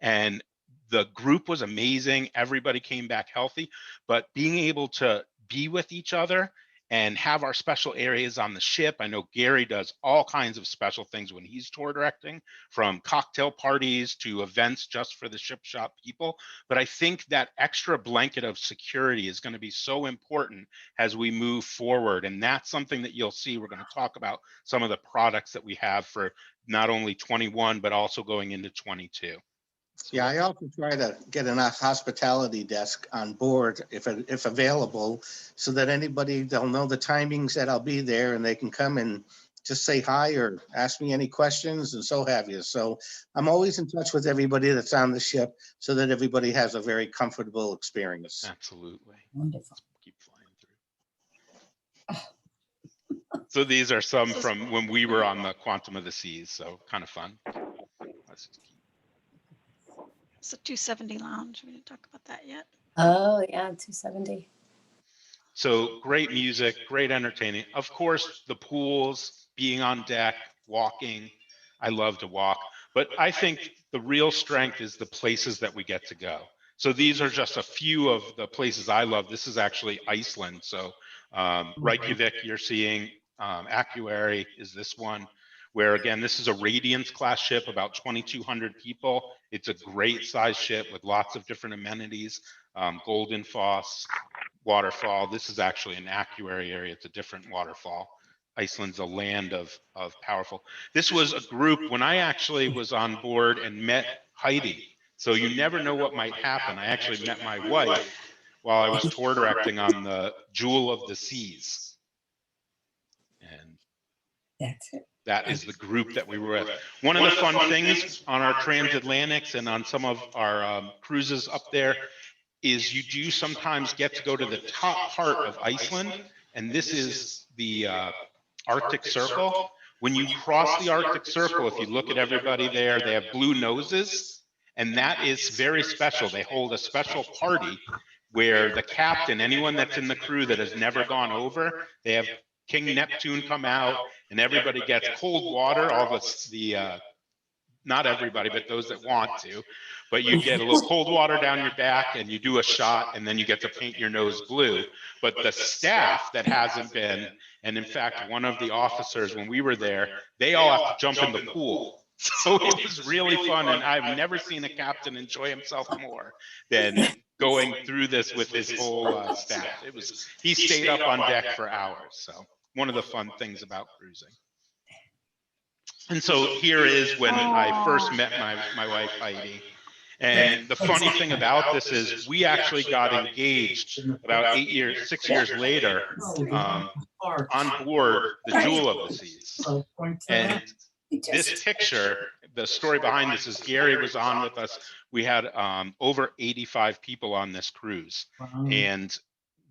And the group was amazing. Everybody came back healthy, but being able to be with each other and have our special areas on the ship. I know Gary does all kinds of special things when he's tour directing, from cocktail parties to events just for the ship shop people. But I think that extra blanket of security is going to be so important as we move forward. And that's something that you'll see. We're going to talk about some of the products that we have for not only 21, but also going into 22. Yeah, I also try to get a hospitality desk on board if available, so that anybody, they'll know the timings that I'll be there and they can come and just say hi or ask me any questions and so have you. So I'm always in touch with everybody that's on the ship so that everybody has a very comfortable experience. Absolutely. Wonderful. Keep flying through. So these are some from when we were on the Quantum of the Seas. So kind of fun. Let's just keep. It's a 270 lounge. We didn't talk about that yet. Oh yeah, 270. So great music, great entertaining. Of course, the pools, being on deck, walking. I love to walk, but I think the real strength is the places that we get to go. So these are just a few of the places I love. This is actually Iceland. So Reykjavik, you're seeing, Akureyri is this one, where again, this is a Radiance class ship, about 2,200 people. It's a great size ship with lots of different amenities, Golden Foss, waterfall. This is actually an Akureyri area. It's a different waterfall. Iceland's a land of powerful. This was a group when I actually was on board and met Heidi. So you never know what might happen. I actually met my wife while I was tour directing on the Jewel of the Seas. And that's it. That is the group that we were with. One of the fun things on our transatlantics and on some of our cruises up there is you do sometimes get to go to the top part of Iceland, and this is the Arctic Circle. When you cross the Arctic Circle, if you look at everybody there, they have blue noses, and that is very special. They hold a special party where the captain, anyone that's in the crew that has never gone over, they have King Neptune come out, and everybody gets cold water. All the not everybody, but those that want to. But you get a little cold water down your back, and you do a shot, and then you get to paint your nose blue. But the staff that hasn't been, and in fact, one of the officers, when we were there, they all have to jump in the pool. So it was really fun, and I've never seen a captain enjoy himself more than going through this with his whole staff. He stayed up on deck for hours. So one of the fun things about cruising. And so here is when I first met my wife, Heidi. And the funny thing about this is we actually got engaged about 6 years later on board the Jewel of the Seas. And this picture, the story behind this is Gary was on with us. We had over 85 people on this cruise. And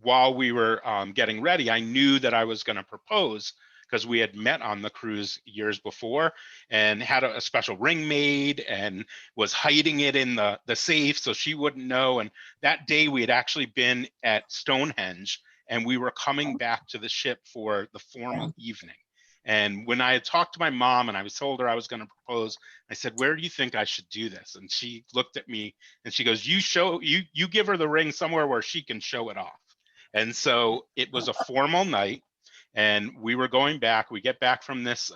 while we were getting ready, I knew that I was going to propose, because we had met on the cruise years before and had a special ring made and was hiding it in the safe so she wouldn't know. And that day we had actually been at Stonehenge, and we were coming back to the ship for the formal evening. And when I had talked to my mom and I was told her I was going to propose, I said, "Where do you think I should do this?" And she looked at me and she goes, you give her the ring somewhere where she can show it off. And so it was a formal night. And we were going back. We get back from this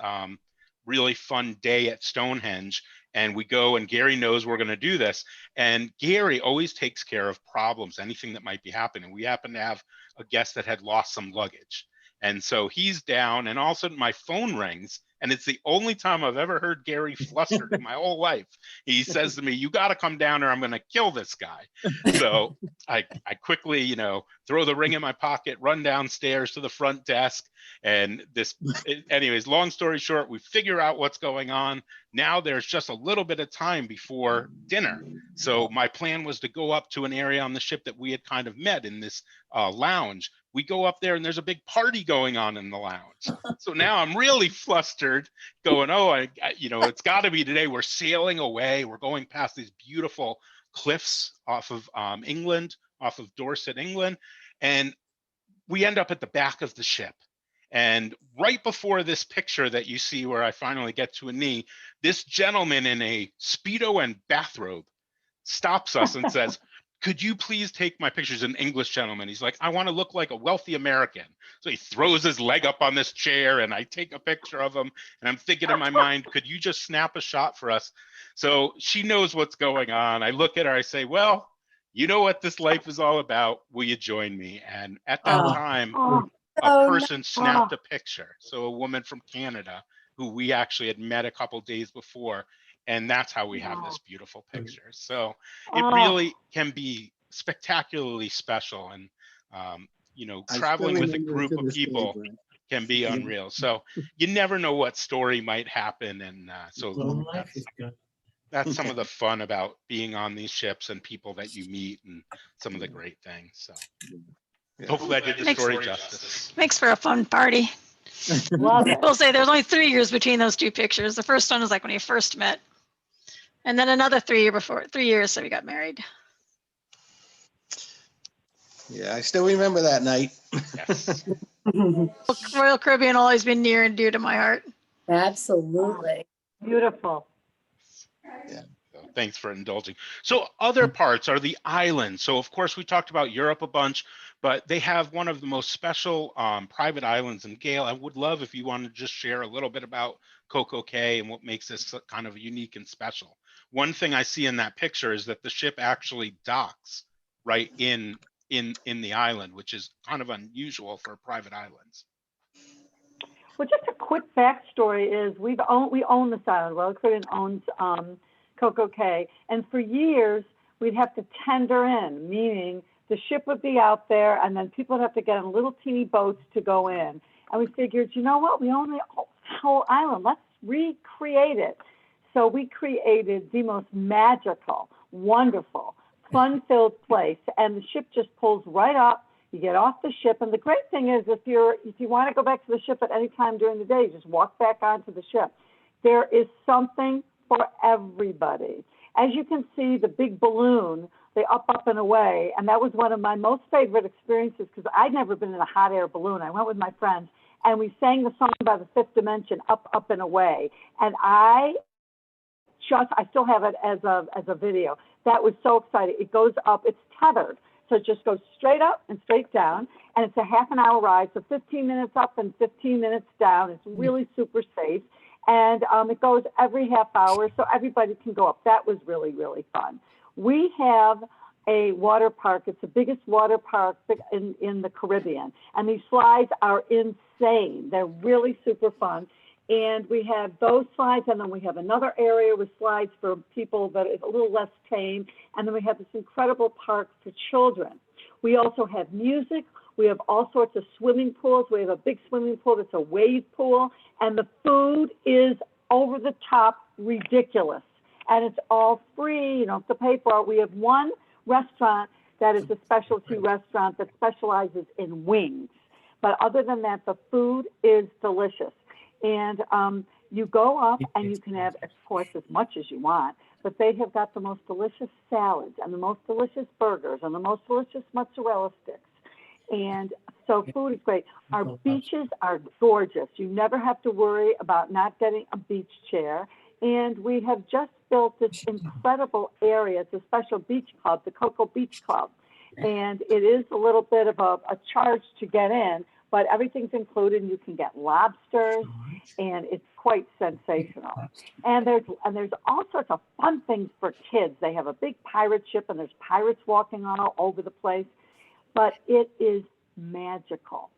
really fun day at Stonehenge, and we go, and Gary knows we're going to do this. And Gary always takes care of problems, anything that might be happening. We happen to have a guest that had lost some luggage. And so he's down, and all of a sudden my phone rings, And it's the only time I've ever heard Gary flustered in my whole life. He says to me, "You got to come down or I'm going to kill this guy." So I quickly, you know, throw the ring in my pocket, run downstairs to the front desk. And anyways, long story short, we figure out what's going on. Now there's just a little bit of time before dinner. So my plan was to go up to an area on the ship that we had kind of met in this lounge. We go up there and there's a big party going on in the lounge. So now I'm really flustered going, oh, you know, it's got to be today. We're sailing away. We're going past these beautiful cliffs off of England, off of Dorset, England. And we end up at the back of the ship. And right before this picture that you see where I finally get to a knee, this gentleman in a Speedo and bathrobe stops us and says, "Could you please take my pictures?" An English gentleman. He's like, "I want to look like a wealthy American." So he throws his leg up on this chair and I take a picture of him. And I'm thinking in my mind, could you just snap a shot for us? So she knows what's going on. I look at her, I say, "Well, you know what this life is all about. Will you join me?" And at that time, a person snapped a picture. So a woman from Canada who we actually had met a couple days before. And that's how we have this beautiful picture. So it really can be spectacularly special. And, you know, traveling with a group of people can be unreal. So you never know what story might happen. And so that's some of the fun about being on these ships and people that you meet and some of the great things. So hopefully I did the story justice. Makes for a fun party. We'll say there's only 3 years between those two pictures. The first one was like when you first met. And then another 3 years, so we got married. Yeah, I still remember that night. Yes. Royal Caribbean always been near and dear to my heart. Absolutely. Beautiful. Yeah. So thanks for indulging. So other parts are the islands. So of course we talked about Europe a bunch, but they have one of the most special private islands. And Gail, I would love if you want to just share a little bit about Coco Cay and what makes this kind of unique and special. One thing I see in that picture is that the ship actually docks right in the island, which is kind of unusual for private islands. Well, just a quick backstory is we own this island. Royal Caribbean owns Coco Cay, and for years we'd have to tender in, meaning the ship would be out there, and then people would have to get on little teeny boats to go in. And we figured, you know what? We own the whole island. Let's recreate it. So we created the most magical, wonderful, fun-filled place, and the ship just pulls right up. You get off the ship, and the great thing is if you want to go back to the ship at any time during the day, you just walk back onto the ship. There is something for everybody. As you can see, the big balloon, they up and away, and that was one of my most favorite experiences because I'd never been in a hot air balloon. I went with my friends, and we sang the song by the Fifth Dimension, Up and Away, and I still have it as a video. That was so exciting. It goes up, it's tethered. So it just goes straight up and straight down. And it's a half an hour ride. So 15 minutes up and 15 minutes down. It's really super safe. And it goes every half hour. So everybody can go up. That was really, really fun. We have a water park. It's the biggest water park in the Caribbean. And these slides are insane. They're really super fun. And we have those slides, and then we have another area with slides for people that is a little less tame, and then we have this incredible park for children. We also have music. We have all sorts of swimming pools. We have a big swimming pool that's a wave pool, and the food is over the top ridiculous, and it's all free. You don't have to pay for it. We have one restaurant that is a specialty restaurant that specializes in wings, but other than that, the food is delicious. And you go up and you can have, of course, as much as you want, but they have got the most delicious salads and the most delicious burgers and the most delicious mozzarella sticks. And so food is great. Our beaches are gorgeous. You never have to worry about not getting a beach chair. And we have just built this incredible area. It's a special beach club, the Coco Beach Club. And it is a little bit of a charge to get in, but everything's included, and you can get lobsters, and it's quite sensational. And there's all sorts of fun things for kids. They have a big pirate ship, and there's pirates walking all over the place, but it is magical.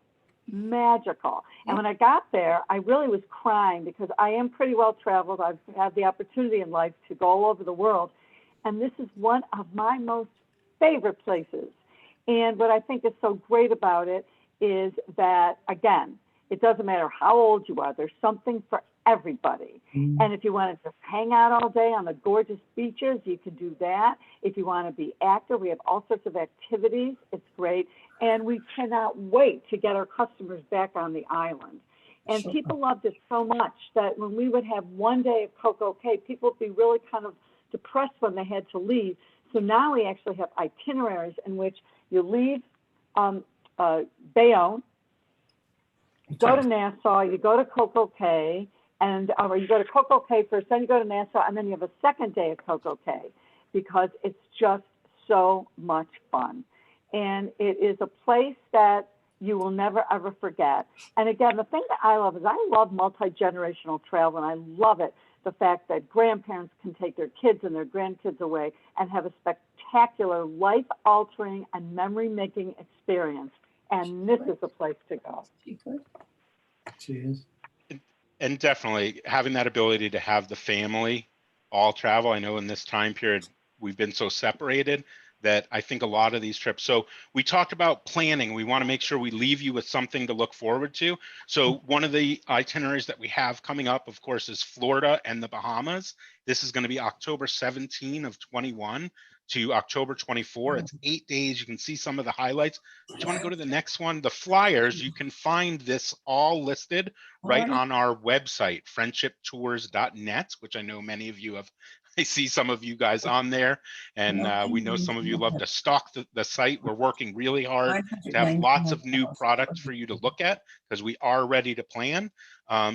magical. And when I got there, I really was crying because I am pretty well traveled. I've had the opportunity in life to go all over the world. And this is one of my most favorite places. And what I think is so great about it is that, again, it doesn't matter how old you are, there's something for everybody. And if you want to just hang out all day on the gorgeous beaches, you can do that. If you want to be active, we have all sorts of activities. It's great. And we cannot wait to get our customers back on the island. And people loved it so much that when we would have one day of Coco Cay, people would be really kind of depressed when they had to leave. So now we actually have itineraries in which you leave Bayonne, go to Nassau, you go to Coco Cay, and or you go to Coco Cay first, then you go to Nassau, and then you have a second day of Coco Cay because it's just so much fun. And it is a place that you will never, ever forget. And again, the thing that I love is I love multi-generational travel, and I love it, the fact that grandparents can take their kids and their grandkids away and have a spectacular, life-altering and memory-making experience. And this is the place to go. Cheers. And definitely having that ability to have the family all travel. I know in this time period, we've been so separated that I think a lot of these trips. So we talked about planning. We want to make sure we leave you with something to look forward to. So one of the itineraries that we have coming up, of course, is Florida and the Bahamas. This is going to be October 17 of 21 to October 24. It's 8 days. You can see some of the highlights. Do you want to go to the next one? The flyers, you can find this all listed right on our website, friendshiptours.net, which I know many of you have. I see some of you guys on there, and we know some of you love to stalk the site. We're working really hard to have lots of new products for you to look at because we are ready to plan.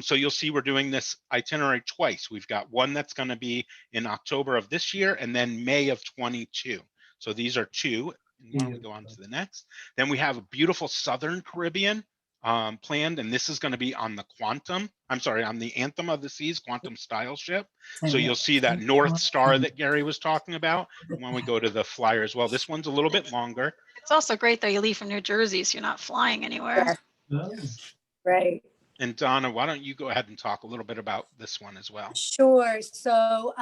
So you'll see we're doing this itinerary twice. We've got one that's going to be in October of this year and then May of 22. So these are two. And why don't we go on to the next? Then we have a beautiful Southern Caribbean planned, and this is going to be on the on the Anthem of the Seas Quantum style ship. So you'll see that North Star that Gary was talking about. And when we go to the flyer as well, this one's a little bit longer. It's also great that you leave from New Jersey, so you're not flying anywhere. Right. And Donna, why don't you go ahead and talk a little bit about this one as well? Sure. So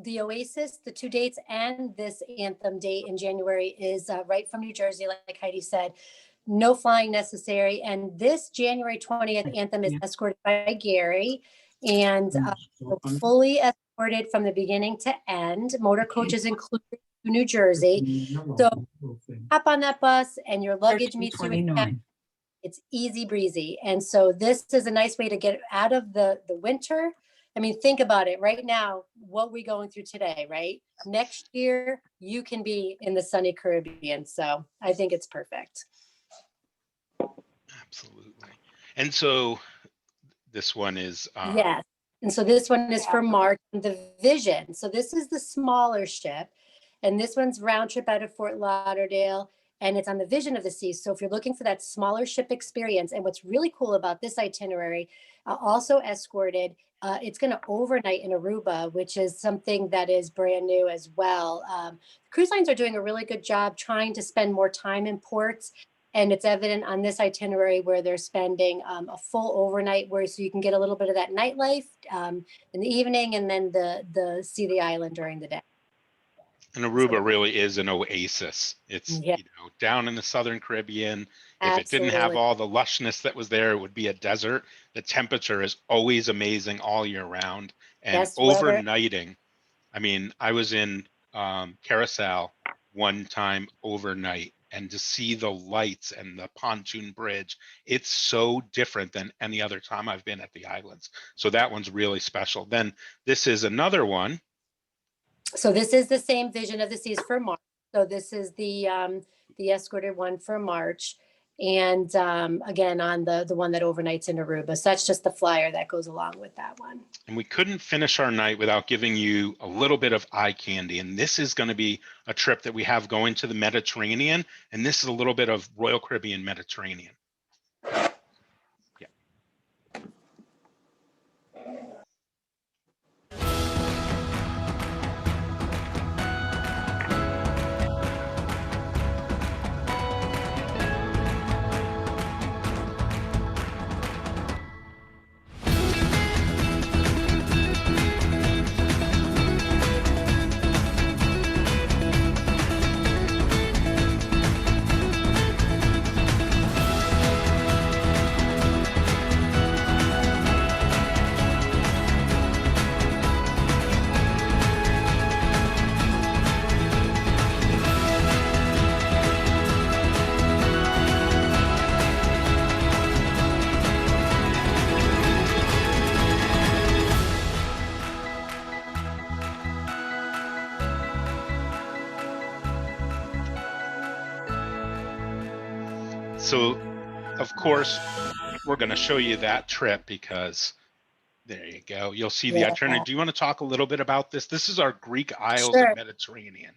the Oasis, the 2 dates and this Anthem date in January is right from New Jersey, like Heidi said. No flying necessary. And this January 20th Anthem is escorted by Gary and fully escorted from the beginning to end. Motor coaches included to New Jersey. So hop on that bus and your luggage meets you in town. It's easy breezy. And so this is a nice way to get out of the winter. I mean, think about it right now, what we're going through today, right? Next year, you can be in the sunny Caribbean. So I think it's perfect. Absolutely. And so this one is yes. And so this one is for March, the Vision. So this is the smaller ship, and this one's round trip out of Fort Lauderdale, and it's on the Vision of the Seas. So if you're looking for that smaller ship experience, and what's really cool about this itinerary, also escorted, it's going to overnight in Aruba, which is something that is brand new as well. Cruise lines are doing a really good job trying to spend more time in ports. And it's evident on this itinerary where they're spending a full overnight, so you can get a little bit of that nightlife in the evening, and then see the island during the day. And Aruba really is an oasis. It's down in the Southern Caribbean. If it didn't have all the lushness that was there, it would be a desert. The temperature is always amazing all year round. And overnighting. I mean, I was in Carousel one time overnight, and to see the lights and the pontoon bridge, it's so different than any other time I've been at the islands. So that one's really special. Then this is another one. So this is the same Vision of the Seas for March. So this is the escorted one for March. And again, on the one that overnights in Aruba. So that's just the flyer that goes along with that one. And we couldn't finish our night without giving you a little bit of eye candy. And this is going to be a trip that we have going to the Mediterranean. And this is a little bit of Royal Caribbean Mediterranean. So, of course, we're going to show you that trip because there you go. You'll see the itinerary. Do you want to talk a little bit about this? This is our Greek Isles of Mediterranean.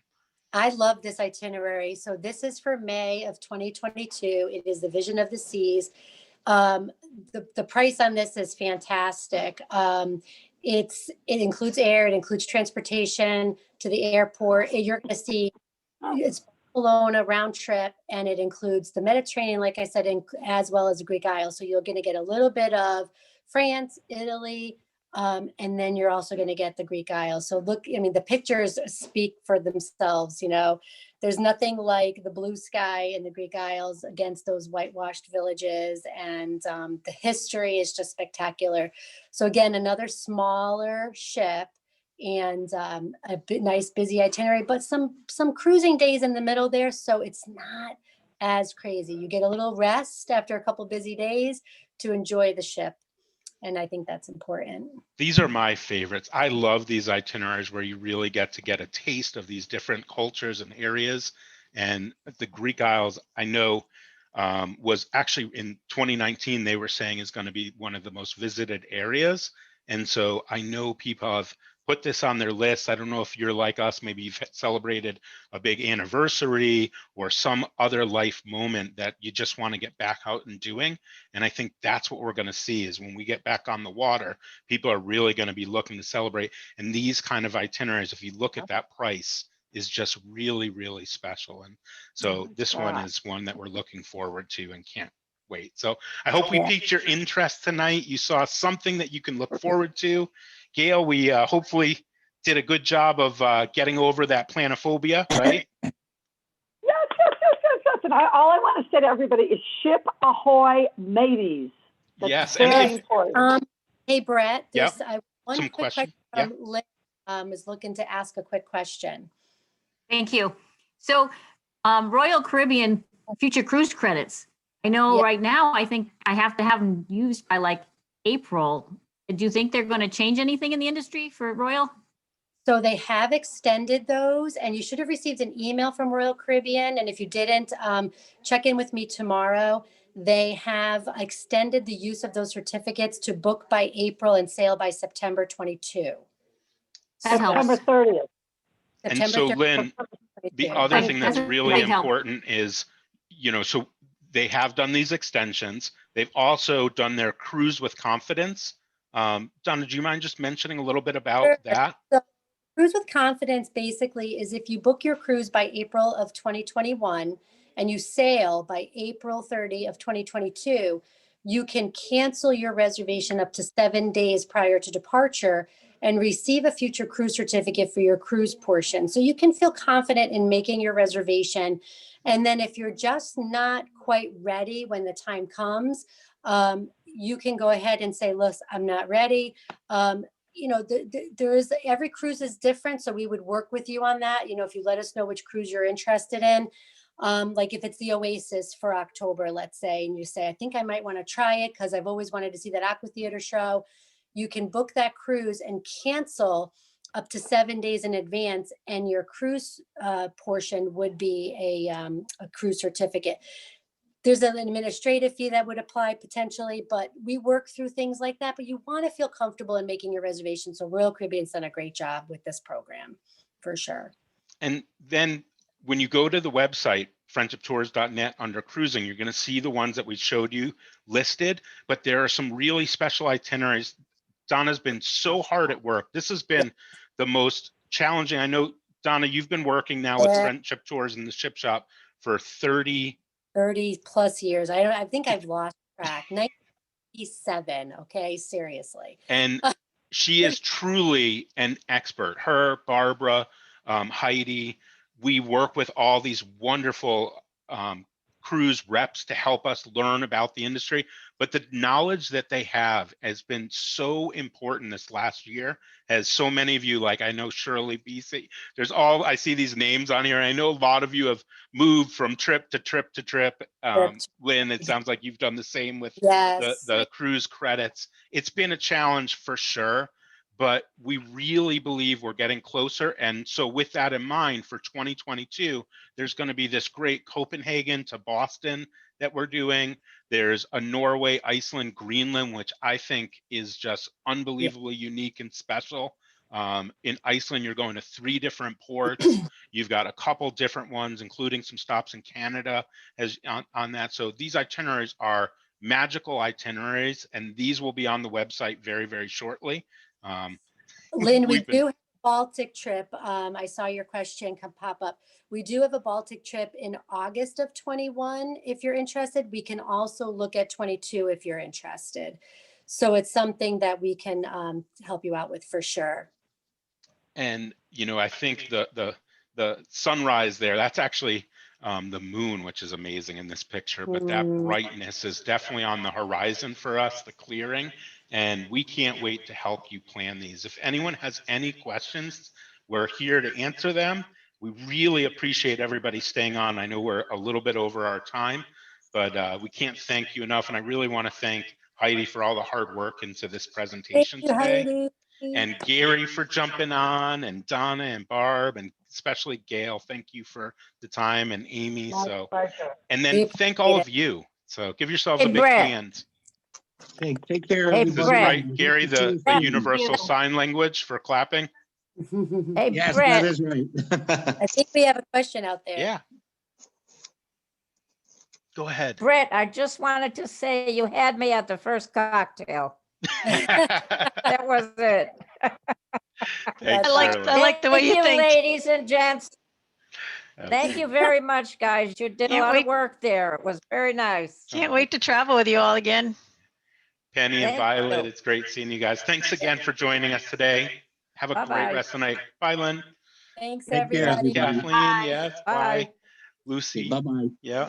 I love this itinerary. So this is for May of 2022. It is the Vision of the Seas. The price on this is fantastic. It includes air, it includes transportation to the airport. You're going to see it's Barcelona round trip, and it includes the Mediterranean, like I said, as well as the Greek Isles. So you're going to get a little bit of France, Italy, and then you're also going to get the Greek Isles. So look, I mean, the pictures speak for themselves. You know, there's nothing like the blue sky in the Greek Isles against those whitewashed villages, and the history is just spectacular. So again, another smaller ship, and a nice busy itinerary, but some cruising days in the middle there, so it's not as crazy. You get a little rest after a couple busy days to enjoy the ship, and I think that's important. These are my favorites. I love these itineraries where you really get to get a taste of these different cultures and areas. And the Greek Isles, I know, was actually in 2019, they were saying is going to be one of the most visited areas. And so I know people have put this on their list. I don't know if you're like us, maybe you've celebrated a big anniversary or some other life moment that you just want to get back out and doing. And I think that's what we're going to see is when we get back on the water, people are really going to be looking to celebrate. And these kind of itineraries, if you look at that price, is just really, really special. And so this one is one that we're looking forward to and can't wait. So I hope we piqued your interest tonight. You saw something that you can look forward to. Gail, we hopefully did a good job of getting over that planophobia, right? Yes. And all I want to say to everybody is ship ahoy, mateys. That's yes. very important. Hey, Brett, there's one some quick question Yeah. from Liz, is looking to ask a quick question. Thank you. So Royal Caribbean future cruise credits. I know right now, I think I have to have them used by like April. Do you think they're going to change anything in the industry for Royal? So they have extended those, and you should have received an email from Royal Caribbean. And if you didn't, check in with me tomorrow. They have extended the use of those certificates to book by April and sail by September 22. September 30th. And so, Lynn, the other thing that's really important is, you know, so they have done these extensions. They've also done their cruise with confidence. Donna, do you mind just mentioning a little bit about that? So, cruise with confidence basically is if you book your cruise by April of 2021 and you sail by April 30 of 2022, you can cancel your reservation up to 7 days prior to departure and receive a future cruise certificate for your cruise portion. So you can feel confident in making your reservation. And then if you're just not quite ready when the time comes, you can go ahead and say, look, I'm not ready. You know, there is, every cruise is different. So we would work with you on that. You know, if you let us know which cruise you're interested in, like if it's the Oasis for October, let's say, and you say, I think I might want to try it because I've always wanted to see that Aquatheater show. You can book that cruise and cancel up to 7 days in advance, and your cruise portion would be a cruise certificate. There's an administrative fee that would apply potentially, but we work through things like that. But you want to feel comfortable in making your reservation. So Royal Caribbean's done a great job with this program, for sure. And then when you go to the website, friendshiptours.net, under cruising, you're going to see the ones that we showed you listed, but there are some really special itineraries. Donna's been so hard at work. This has been the most challenging. I know, Donna, you've been working now with Friendship Tours in the Ship Shop for 30 plus years. I think I've lost track. 97. Okay, seriously. And she is truly an expert. Her, Barbara, Heidi, we work with all these wonderful cruise reps to help us learn about the industry. But the knowledge that they have has been so important this last year, as so many of you, like I know Shirley BC, I see these names on here. I know a lot of you have moved from trip to trip to trip. Lynn, it sounds like you've done the same with the cruise credits. It's been a challenge for sure, but we really believe we're getting closer. And so with that in mind, for 2022, there's going to be this great Copenhagen to Boston that we're doing. There's a Norway, Iceland, Greenland, which I think is just unbelievably unique and special. In Iceland, you're going to 3 different ports. You've got a couple different ones, including some stops in Canada as on that. So these itineraries are magical itineraries, and these will be on the website very, very shortly. Lynn, we do have a Baltic trip. I saw your question pop up. We do have a Baltic trip in August of 21. If you're interested, we can also look at 22 if you're interested. So it's something that we can help you out with for sure. And, you know, I think the sunrise there, that's actually the moon, which is amazing in this picture, but that brightness is definitely on the horizon for us, the clearing, and we can't wait to help you plan these. If anyone has any questions, we're here to answer them. We really appreciate everybody staying on. I know we're a little bit over our time, but we can't thank you enough. And I really want to thank Heidi for all the hard work into this presentation today. Heidi. And Gary for jumping on, and Donna and Barb, and especially Gail, thank you for the time, and Amy. So, and then thank all of you. So give yourselves a big hand. Take care. Hey, This is Brett. right, Gary, the universal sign language for clapping. Hey, Yes, Brett. that is right. I think we have a question out there. Yeah. Go ahead. Brett, I just wanted to say you had me at the first cocktail. That was it. Thanks, I like the way you think. Ladies and gents. Okay. Thank you very much, guys. You did a lot of work there. It was very nice. Can't wait to travel with you all again. Penny and Thank Violet, you. it's great seeing you guys. Thanks again for joining us today. Have a Bye-bye. great rest of the night. Bye, Lynn. Thanks, Take care, everybody. everybody. Kathleen, yes. Bye. Bye. Lucy. Bye-bye. Yeah.